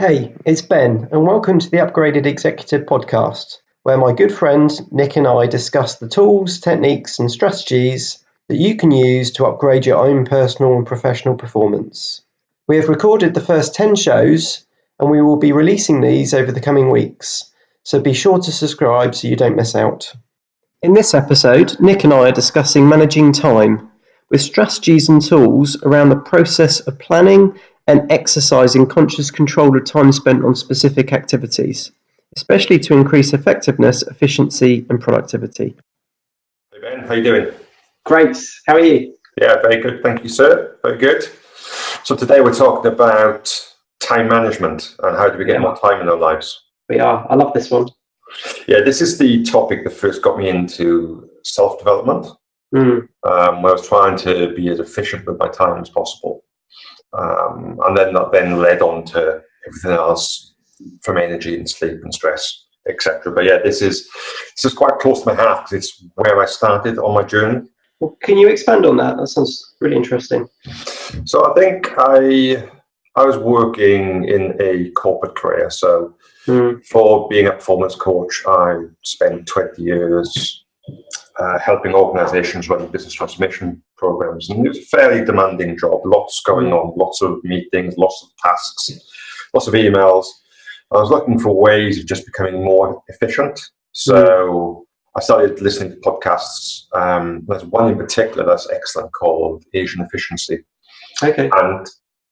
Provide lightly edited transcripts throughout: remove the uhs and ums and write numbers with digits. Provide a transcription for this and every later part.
Hey, it's Ben, and welcome to the Upgraded Executive Podcast, where my good friend Nick and I discuss the tools, techniques, and strategies that you can use to upgrade your own personal and professional performance. We have recorded the first 10 shows, and we will be releasing these over the coming weeks, so be sure to subscribe so you don't miss out. In this episode, Nick and I are discussing managing time, with strategies and tools around the process of planning and exercising conscious control of time spent on specific activities, especially to increase effectiveness, efficiency, and productivity. Hey Ben, how you doing? Great. How are you? Yeah, very good. Thank you, sir. Very good. So today we're talking about time management and how do we get more time in our lives. We are. I love this one. Yeah, this is the topic that first got me into self-development. Where I was trying to be as efficient with my time as possible. And then that then led on to everything else from energy and sleep and stress, etc. But yeah, this is quite close to my heart because it's where I started on my journey. Well, can you expand on that? That sounds really interesting. So I think I was working in a corporate career. So for being a performance coach, I spent 20 years helping organizations run business transformation programs. And it was a fairly demanding job, lots going on, lots of meetings, lots of tasks, lots of emails. I was looking for ways of just becoming more efficient. So I started listening to podcasts. There's one in particular that's excellent called Asian Efficiency. Okay. And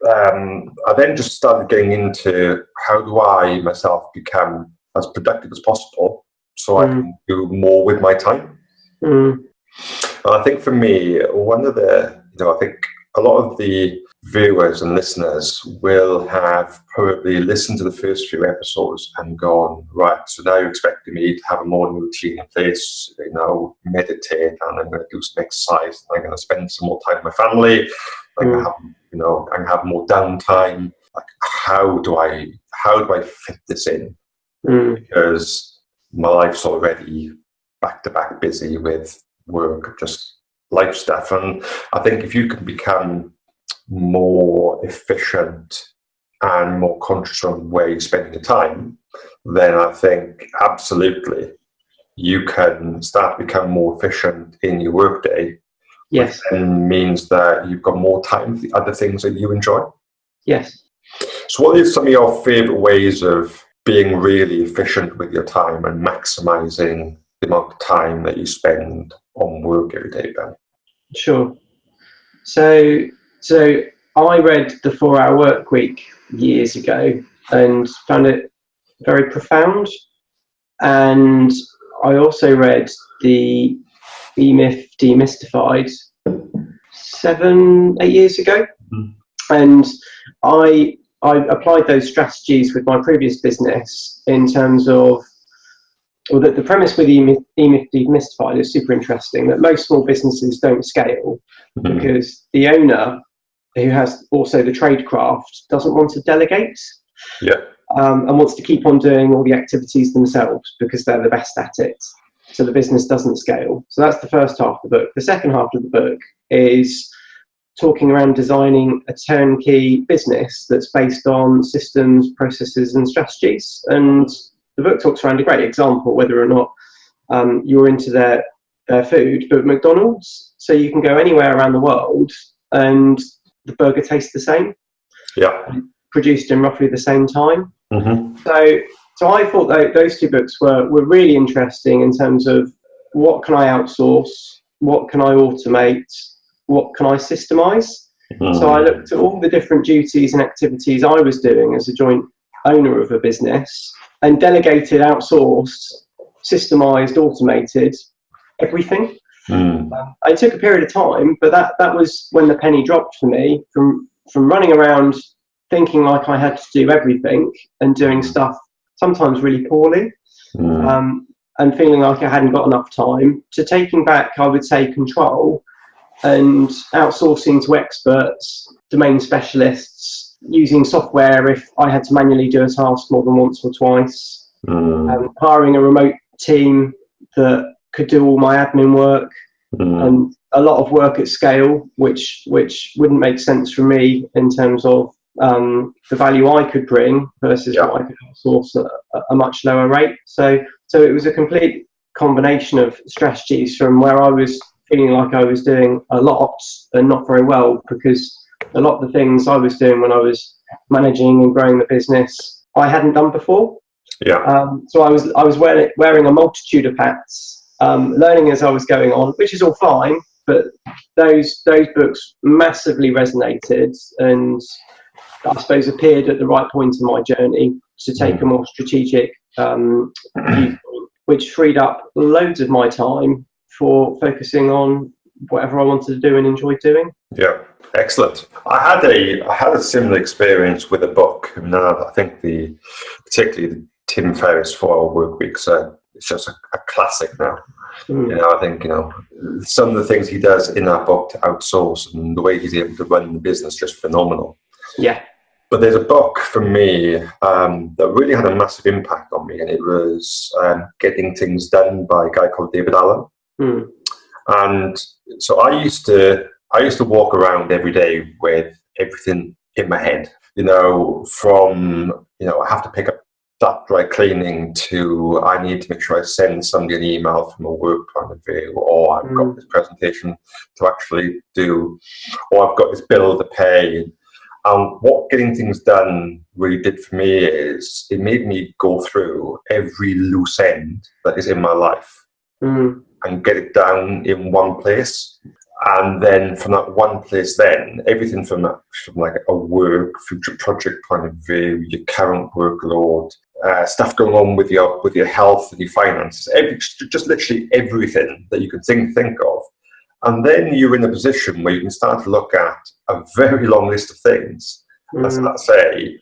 I then just started getting into how do I myself become as productive as possible so I can do more with my time. And I think for me, one of the, I think a lot of the viewers and listeners will have probably listened to the first few episodes and gone, right, so now you're expecting me to have a morning routine in place, meditate, and I'm going to do some exercise, and I'm going to spend some more time with my family, I'm going to have, I have more downtime. Like, how do I fit this in? Because my life's already back-to-back busy with work, just life stuff. And I think if you can become more efficient and more conscious on where you're spending your time, then I think absolutely you can start to become more efficient in your workday. Yes. And means that you've got more time for the other things that you enjoy. Yes. So what is some of your favorite ways of being really efficient with your time and maximizing the amount of time that you spend on work every day, Ben? Sure. So I read The 4-Hour Work Week years ago and found it very profound. And I also read the E-Myth Demystified 7-8 years ago. And I applied those strategies with my previous business in terms of, well, the premise with E-Myth Demystified is super interesting, that most small businesses don't scale because the owner, who has also the tradecraft, doesn't want to delegate and wants to keep on doing all the activities themselves because they're the best at it. So the business doesn't scale. So that's the first half of the book. The second half of the book is talking around designing a turnkey business that's based on systems, processes, and strategies. And the book talks around a great example, whether or not you're into their food, but McDonald's. So you can go anywhere around the world and the burger tastes the same. Yeah. Produced in roughly the same time. So I thought that those two books were really interesting in terms of what can I outsource, what can I automate, what can I systemize. So I looked at all the different duties and activities I was doing as a joint owner of a business and delegated, outsourced, systemized, automated everything. It took a period of time, but that was when the penny dropped for me from running around thinking like I had to do everything and doing stuff sometimes really poorly, and feeling like I hadn't got enough time, to taking back, I would say, control and outsourcing to experts, domain specialists, using software if I had to manually do a task more than once or twice, hiring a remote team that could do all my admin work, and a lot of work at scale, which wouldn't make sense for me in terms of the value I could bring versus what I could outsource at a much lower rate. So it was a complete combination of strategies from where I was feeling like I was doing a lot and not very well, because a lot of the things I was doing when I was managing and growing the business, I hadn't done before. So I was wearing a multitude of hats, learning as I was going on, which is all fine. But those books massively resonated, and I suppose appeared at the right point in my journey to take a more strategic viewpoint, which freed up loads of my time for focusing on whatever I wanted to do and enjoy doing. Yeah, excellent. I had a similar experience with a book, and I think particularly the Tim Ferriss 4-Hour Workweek, it's just a classic now. I think some of the things he does in that book to outsource and the way he's able to run the business, just phenomenal. Yeah. But there's a book for me that really had a massive impact on me, and it was Getting Things Done by a guy called David Allen. And so I used to walk around every day with everything in my head. From I have to pick up that dry cleaning to I need to make sure I send somebody an email from a work point of view, or I've got this presentation to actually do, or I've got this bill to pay. What Getting Things Done really did for me is it made me go through every loose end that is in my life and get it down in one place. And then from that one place, then everything from like a work, future project point of view, your current workload, stuff going on with your health and your finances, just literally everything that you can think of. And then you're in a position where you can start to look at a very long list of things and start to say,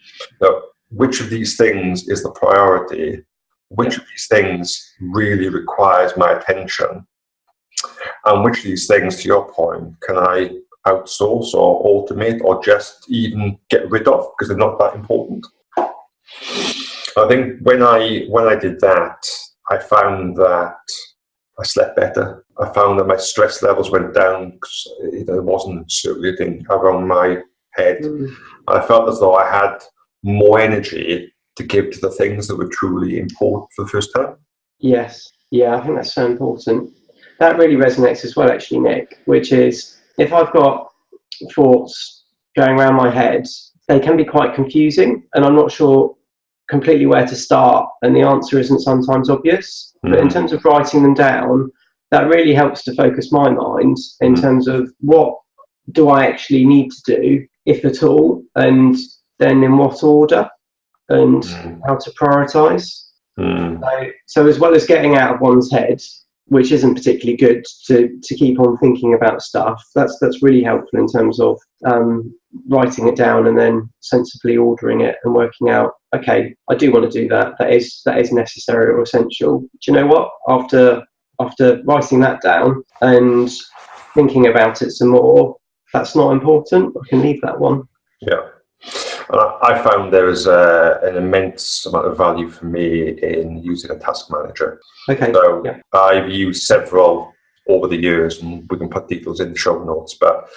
which of these things is the priority? Which of these things really requires my attention? And which of these things, to your point, can I outsource or automate or just even get rid of because they're not that important? I think when I did that, I found that I slept better. I found that my stress levels went down because there wasn't circulating around my head. I felt as though I had more energy to give to the things that were truly important for the first time. Yes. Yeah, I think that's so important. That really resonates as well, actually, Nick, which is if I've got thoughts going around my head, they can be quite confusing and I'm not sure completely where to start, and the answer isn't sometimes obvious. But in terms of writing them down, that really helps to focus my mind in terms of what do I actually need to do, if at all, and then in what order and how to prioritise. So as well as getting out of one's head, which isn't particularly good to keep on thinking about stuff, that's really helpful in terms of writing it down and then sensibly ordering it and working out, okay, I do want to do that. That is necessary or essential. Do you know what? After writing that down and thinking about it some more, that's not important. I can leave that one. Yeah. I found there was an immense amount of value for me in using a task manager. Okay. So I've used several over the years, and we can put details in the show notes. But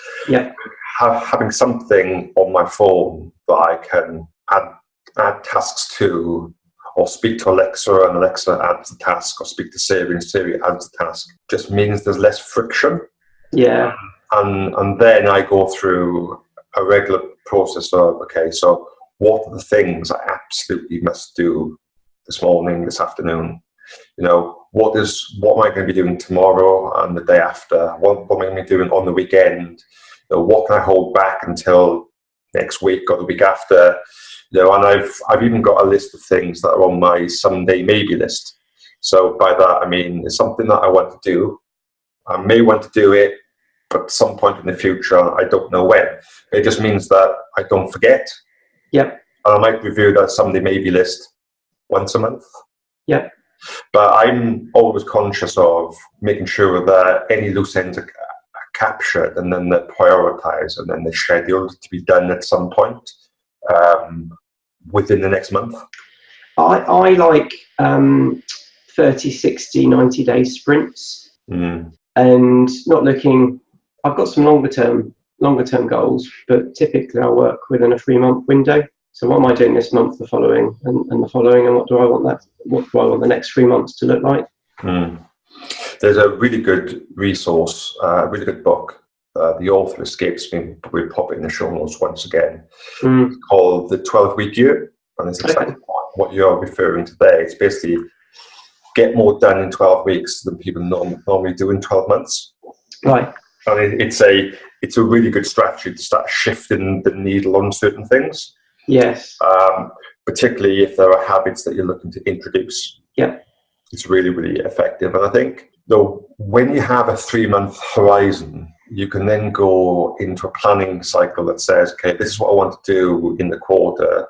having something on my phone that I can add tasks to, or speak to Alexa and Alexa adds the task, or speak to Siri and Siri adds the task, just means there's less friction. Yeah. And then I go through a regular process of, okay, so what are the things I absolutely must do this morning, this afternoon? What am I going to be doing tomorrow and the day after? What am I going to be doing on the weekend? What can I hold back until next week or the week after? And I've even got a list of things that are on my someday maybe list. So by that, I mean, it's something that I want to do. I may want to do it, but at some point in the future, I don't know when. It just means that I don't forget. Yep. And I might review that someday maybe list once a month. Yep. But I'm always conscious of making sure that any loose ends are captured and then they're prioritized and then they're scheduled to be done at some point within the next month. I like 30, 60, 90-day sprints and not looking. I've got some longer term longer term goals, but typically I work within a 3-month window. So what am I doing this month, the following, and the following, and what do I want the next 3 months to look like? There's a really good resource, a really good book. The author escapes me. We'll pop it in the show notes once again. It's called The 12-Week Year, and it's exactly what you're referring to there. It's basically get more done in 12 weeks than people normally do in 12 months. Right. And it's a really good strategy to start shifting the needle on certain things. Yes. Particularly if there are habits that you're looking to introduce. Yeah. It's really, really effective. And I think, though, when you have a 3-month horizon, you can then go into a planning cycle that says, okay, this is what I want to do in the quarter.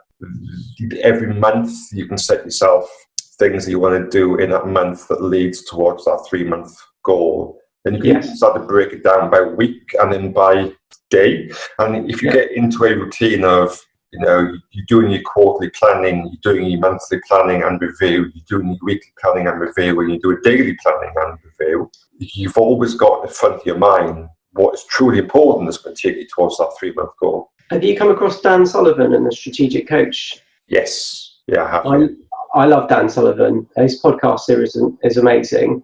Every month, you can set yourself things that you want to do in that month that leads towards that 3-month goal. Then you can start to break it down by week and then by day. And if you get into a routine of, you're doing your quarterly planning, you're doing your monthly planning and review, you're doing your weekly planning and review, and you do a daily planning and review, you've always got in the front of your mind what is truly important that's going to take you towards that 3-month goal. Have you come across Dan Sullivan and the Strategic Coach? Yes. Yeah, I have. I love Dan Sullivan. His podcast series is amazing.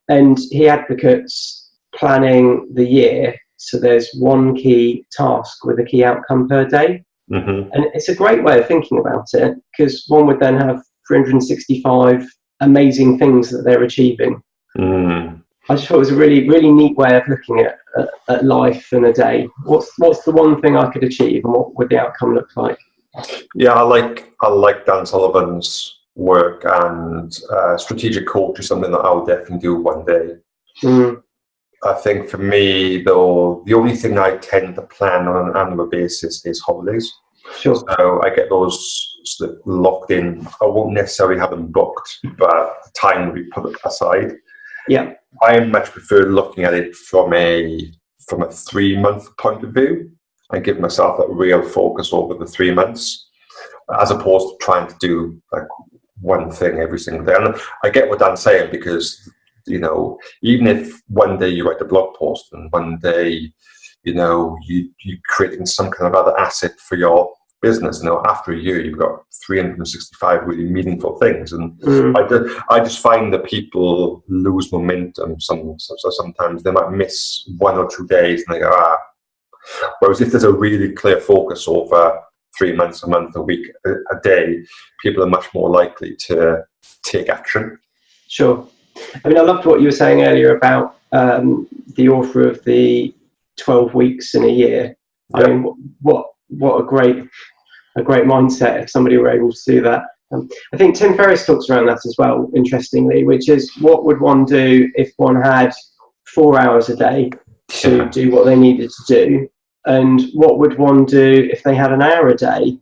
And he advocates planning the year. So there's one key task with a key outcome per day. And it's a great way of thinking about it, because one would then have 365 amazing things that they're achieving. I just thought it was a really, really neat way of looking at life and a day. What's the one thing I could achieve, and what would the outcome look like? Yeah, I like Dan Sullivan's work, and strategic coach is something that I'll definitely do one day. I think for me, though, the only thing I tend to plan on an annual basis is holidays. Sure. So I get those locked in. I won't necessarily have them booked, but time will be put aside. Yeah. I much prefer looking at it from a 3-month point of view and give myself that real focus over the 3 months, as opposed to trying to do like one thing every single day. And I get what Dan's saying, because even if one day you write a blog post and one day, you're creating some kind of other asset for your business, after a year, you've got 365 really meaningful things. And I just find that people lose momentum. Sometimes they might miss 1 or 2 days and they go, Whereas if there's a really clear focus over 3 months, a month, a week, a day, people are much more likely to take action. Sure. I mean, I loved what you were saying earlier about the author of the 12 weeks in a year. I mean, what a great mindset if somebody were able to do that. I think Tim Ferriss talks around that as well, interestingly, which is what would one do if one had 4 hours a day to do what they needed to do, and what would one do if they had an hour a day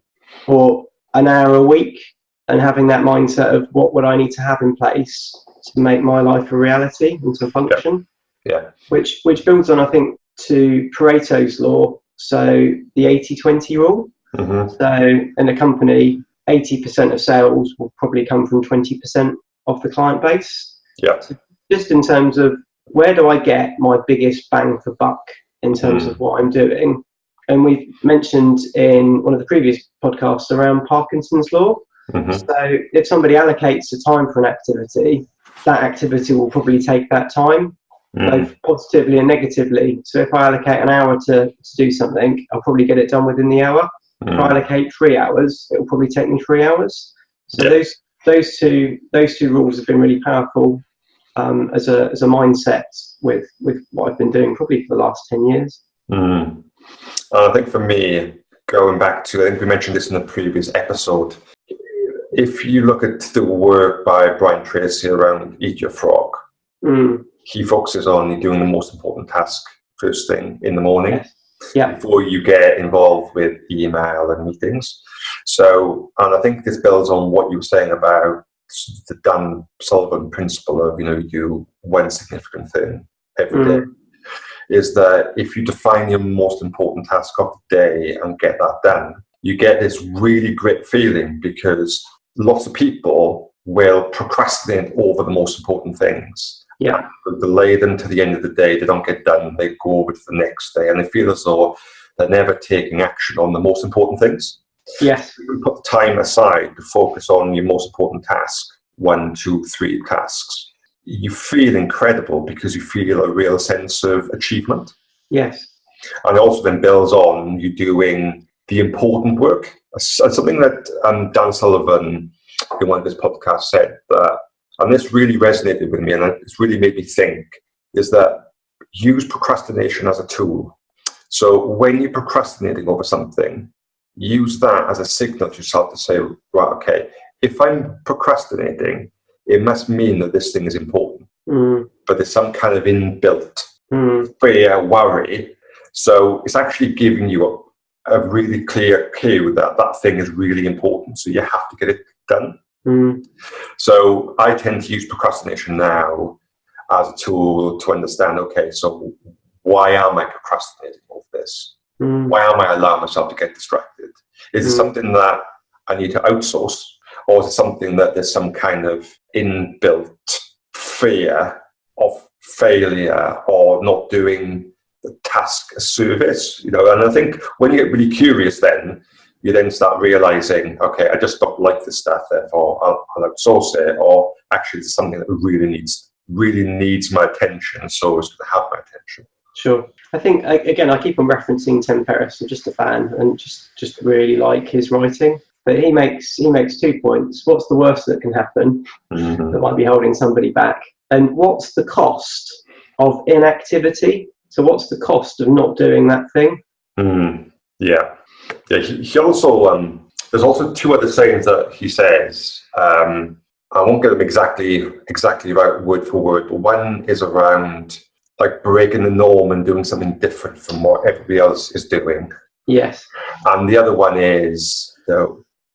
or an hour a week, and having that mindset of what would I need to have in place to make my life a reality and to function. Which builds on, I think, to Pareto's law, so the 80-20 rule. So in a company, 80% of sales will probably come from 20% of the client base. So just in terms of where do I get my biggest bang for buck in terms of what I'm doing. And we've mentioned in one of the previous podcasts around Parkinson's law. So if somebody allocates the time for an activity, that activity will probably take that time, both positively and negatively. So if I allocate an hour to do something, I'll probably get it done within the hour. If I allocate 3 hours, it will probably take me 3 hours. So those two rules have been really powerful as a mindset with what I've been doing probably for the last 10 years. I think for me, going back to, I think we mentioned this in the previous episode, if you look at the work by Brian Tracy around Eat Your Frog, he focuses on doing the most important task first thing in the morning. Before you get involved with email and meetings. So, and I think this builds on what you were saying about the Dan Sullivan principle of, you do one significant thing every day, is that if you define your most important task of the day and get that done, you get this really great feeling, because lots of people will procrastinate over the most important things Yeah. Delay them to the end of the day. They don't get done. They go over to the next day, and they feel as though they're never taking action on the most important things. Yes. You put the time aside to focus on your most important task, 1, 2, 3 tasks. You feel incredible because you feel a real sense of achievement. Yes. And it also then builds on you doing the important work. Something that Dan Sullivan in one of his podcasts said that, and this really resonated with me, and it's really made me think, is that use procrastination as a tool. So when you're procrastinating over something, use that as a signal to yourself to say, right, okay, if I'm procrastinating, it must mean that this thing is important. But there's some kind of inbuilt fear, worry. So it's actually giving you a really clear clue that that thing is really important. So you have to get it done. So I tend to use procrastination now as a tool to understand, okay, so why am I procrastinating over this? Why am I allowing myself to get distracted? Is it something that I need to outsource? Or is it something that there's some kind of inbuilt fear of failure or not doing the task a service? And I think when you get really curious, then you then start realizing, okay, I just don't like this stuff, therefore I'll outsource it, or actually it's something that really needs my attention, so it's going to have my attention. Sure. I think, again, I keep on referencing Tim Ferriss. I'm just a fan and just really like his writing. But he makes 2 points. What's the worst that can happen that might be holding somebody back? And what's the cost of inactivity? So what's the cost of not doing that thing? Yeah. He also, there's also 2 other sayings that he says. I won't get them exactly right word for word, but one is around like breaking the norm and doing something different from what everybody else is doing. Yes. And the other one is,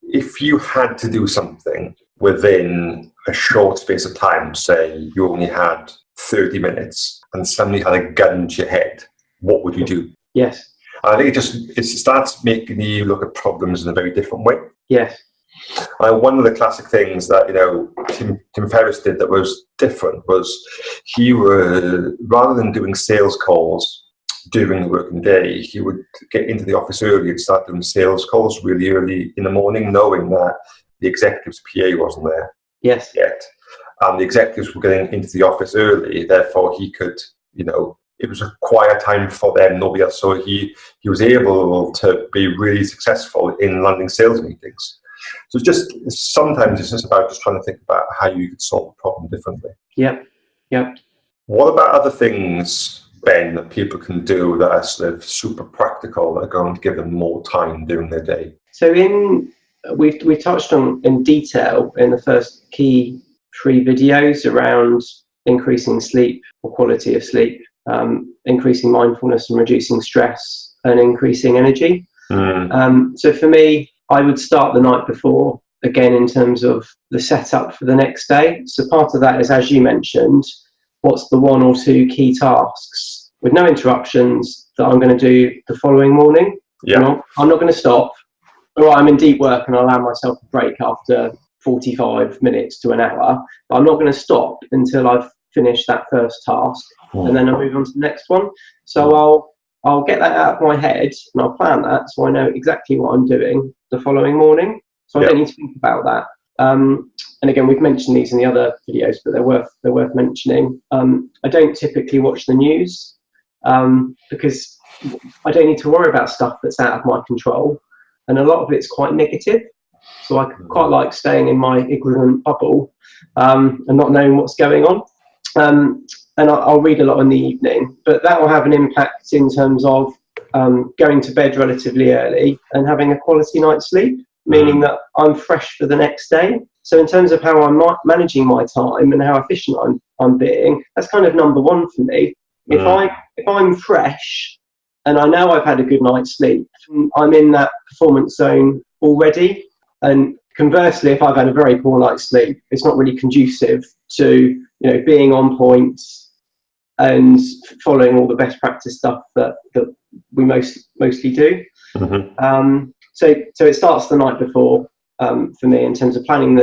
if you had to do something within a short space of time, say you only had 30 minutes and somebody had a gun to your head, what would you do? Yes. And I think it starts making you look at problems in a very different way. Yes. One of the classic things that Tim Ferriss did that was different was he would, rather than doing sales calls during the working day, he would get into the office early and start doing sales calls really early in the morning, knowing that the executive's PA wasn't there yet. And the executives were getting into the office early, therefore he could, it was a quiet time for them, nobody else. So he was able to be really successful in landing sales meetings. So sometimes it's just about just trying to think about how you could solve a problem differently. Yep. What about other things, Ben, that people can do that are sort of super practical, that are going to give them more time during their day? So we touched on in detail in the first key 3 videos around increasing sleep or quality of sleep, increasing mindfulness and reducing stress, and increasing energy. So for me, I would start the night before, again, in terms of the setup for the next day. So part of that is, as you mentioned, what's the 1 or 2 key tasks with no interruptions that I'm going to do the following morning? Yeah. I'm not going to stop. All right, I'm in deep work and I allow myself a break after 45 minutes to an hour. But I'm not going to stop until I've finished that first task, and then I'll move on to the next one. So I'll get that out of my head and I'll plan that so I know exactly what I'm doing the following morning. So I don't need to think about that. And again, we've mentioned these in the other videos, but they're worth mentioning. I don't typically watch the news because I don't need to worry about stuff that's out of my control, and a lot of it's quite negative. So I quite like staying in my ignorant bubble and not knowing what's going on. And I'll read a lot in the evening, but that will have an impact in terms of going to bed relatively early and having a quality night's sleep, meaning that I'm fresh for the next day. So in terms of how I'm managing my time and how efficient I'm being, that's kind of number 1 for me. If I'm fresh and I know I've had a good night's sleep, I'm in that performance zone already. And conversely, if I've had a very poor night's sleep, it's not really conducive to being on point and following all the best practice stuff that we mostly do. So it starts the night before for me in terms of planning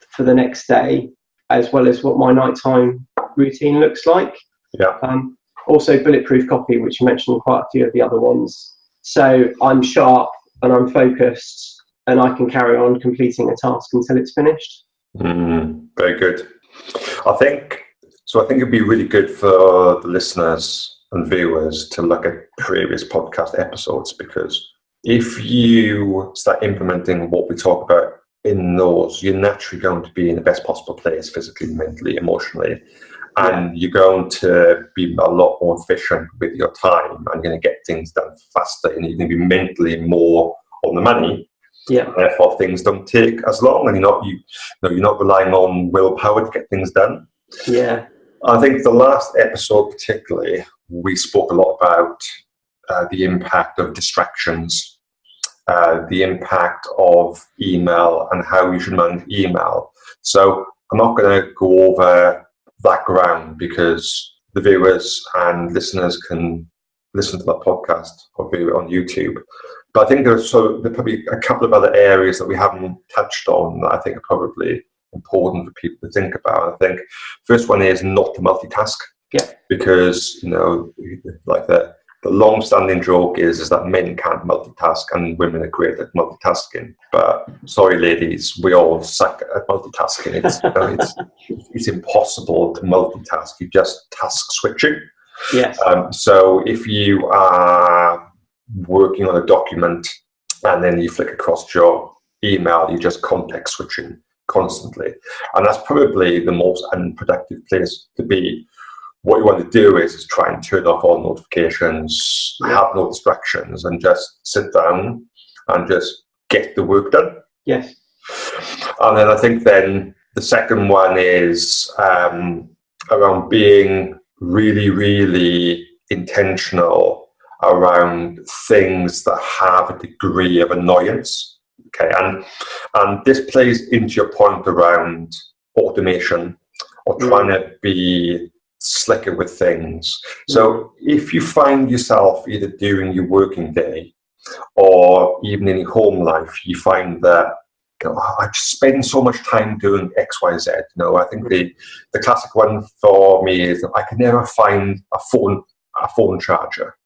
for the next day, as well as what my nighttime routine looks like. Yeah. Also bulletproof copy, which you mentioned quite a few of the other ones. So I'm sharp and I'm focused and I can carry on completing a task until it's finished. Very good. I think it'd be really good for the listeners and viewers to look at previous podcast episodes, because if you start implementing what we talk about in those, you're naturally going to be in the best possible place physically, mentally, emotionally. And you're going to be a lot more efficient with your time, and you're going to get things done faster, and you're going to be mentally more on the money. Yeah. Therefore, things don't take as long, and you're not relying on willpower to get things done. Yeah. I think the last episode, particularly, we spoke a lot about the impact of distractions, the impact of email, and how you should manage email. So I'm not going to go over that ground, because the viewers and listeners can listen to that podcast or view it on YouTube. But I think there's probably a couple of other areas that we haven't touched on that I think are probably important for people to think about. I think first one is not to multitask. Yeah. Because, like the long-standing joke is that men can't multitask and women are great at multitasking. But sorry, ladies, we all suck at multitasking. It's impossible to multitask. You just task switching. Yes. So if you are working on a document and then you flick across your email, you're just context switching constantly. And that's probably the most unproductive place to be. What you want to do is try and turn off all notifications, have no distractions, and just sit down and just get the work done. Yes. And then I think then the second one is around being really, really intentional around things that have a degree of annoyance. Okay, and this plays into your point around automation or trying to be slicker with things. So if you find yourself either during your working day or even in your home life, you find that I just spend so much time doing X, Y, Z. I think the classic one for me is that I can never find a phone charger.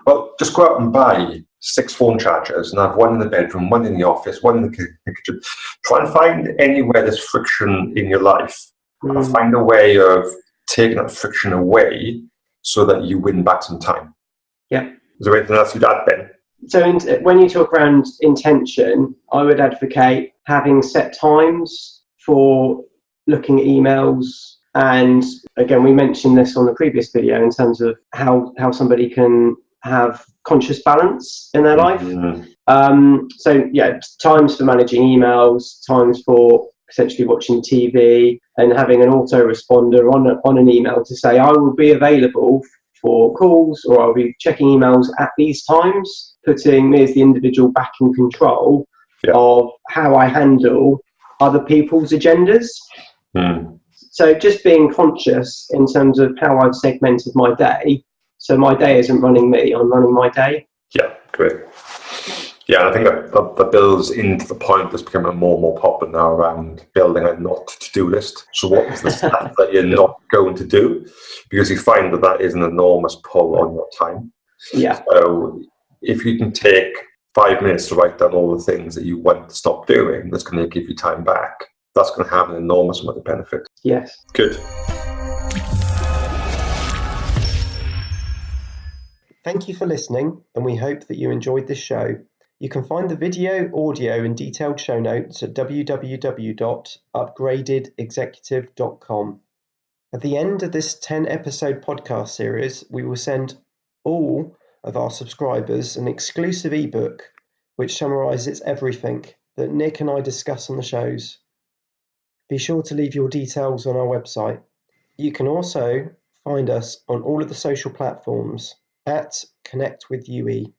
Well, just go out and buy 6 phone chargers and have one in the bedroom, one in the office, one in the kitchen. Try and find anywhere there's friction in your life and find a way of taking that friction away so that you win back some time. Yeah. Is there anything else you'd add, Ben? So when you talk around intention, I would advocate having set times for looking at emails. And again, we mentioned this on the previous video in terms of how somebody can have conscious balance in their life. So yeah, times for managing emails, times for potentially watching TV, and having an autoresponder on an email to say, I will be available for calls, or I'll be checking emails at these times, putting me as the individual back in control of how I handle other people's agendas. So just being conscious in terms of how I've segmented my day, so my day isn't running me, I'm running my day. Yeah, great. Yeah, I think that builds into the point that's becoming more and more popular now around building a not to-do list. So what is the stuff that you're not going to do? Because you find that is an enormous pull on your time. Yeah. So if you can take 5 minutes to write down all the things that you want to stop doing, that's going to give you time back. That's going to have an enormous amount of benefit. Yes. Good. Thank you for listening, and we hope that you enjoyed this show. You can find the video, audio, and detailed show notes at www.upgradedexecutive.com. At the end of this 10-episode podcast series, we will send all of our subscribers an exclusive ebook which summarizes everything that Nick and I discuss on the shows. Be sure to leave your details on our website. You can also find us on all of the social platforms at Connect with UE.